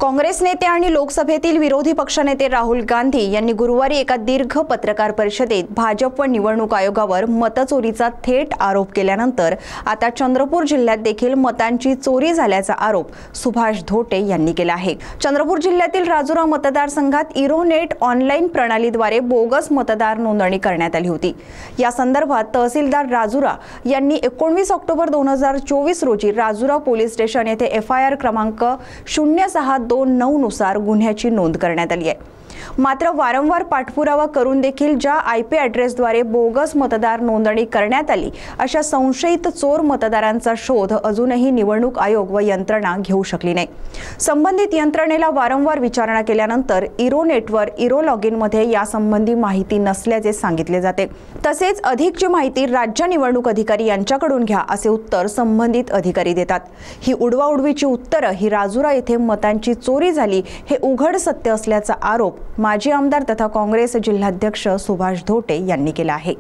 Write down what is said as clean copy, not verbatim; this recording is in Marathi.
काँग्रेस नेते आणि लोकसभेतील विरोधी पक्षनेते राहुल गांधी यांनी गुरुवारी एका दीर्घ पत्रकार परिषदेत भाजप व निवडणूक आयोगावर मतचोरीचा थेट आरोप केल्यानंतर आता चंद्रपूर जिल्ह्यात देखील मतांची चोरी झाल्याचा आरोप सुभाष धोटे यांनी केला आहे। चंद्रपूर जिल्ह्यातील राजुरा मतदारसंघात इरोनेट ऑनलाईन प्रणालीद्वारे बोगस मतदार नोंदणी करण्यात आली होती। या संदर्भात तहसीलदार राजुरा यांनी 19 ऑक्टोबर 2024 रोजी राजुरा पोलीस स्टेशन येथे FIR क्रमांक 0629 नुसार गुन्ह्याची नोंद करण्यात आली आहे। मात्र वारंवार पाठपुरावा करून देखील ज्या IP ॲड्रेसद्वारे बोगस मतदार नोंदणी करण्यात आली अशा संशयित चोर मतदारांचा शोध अजूनही निवडणूक आयोग व यंत्रणा घेऊ शकली नाही। संबंधित यंत्रणेला वारंवार विचारणा केल्यानंतर इरोनेटवर इरो लॉगिन मध्ये यासंबंधी माहिती नसल्याचे सांगितले जाते। तसेच अधिकची माहिती राज्य निवडणूक अधिकारी यांच्याकडून घ्या असे उत्तर संबंधित अधिकारी देतात। ही उडवाउडवीची उत्तरे ही राजुरा येथे मतांची चोरी झाली हे उघड सत्य असल्याचा आरोप माजी आमदार तथा काँग्रेस जिल्हाध्यक्ष सुभाष धोटे यांनी केला आहे।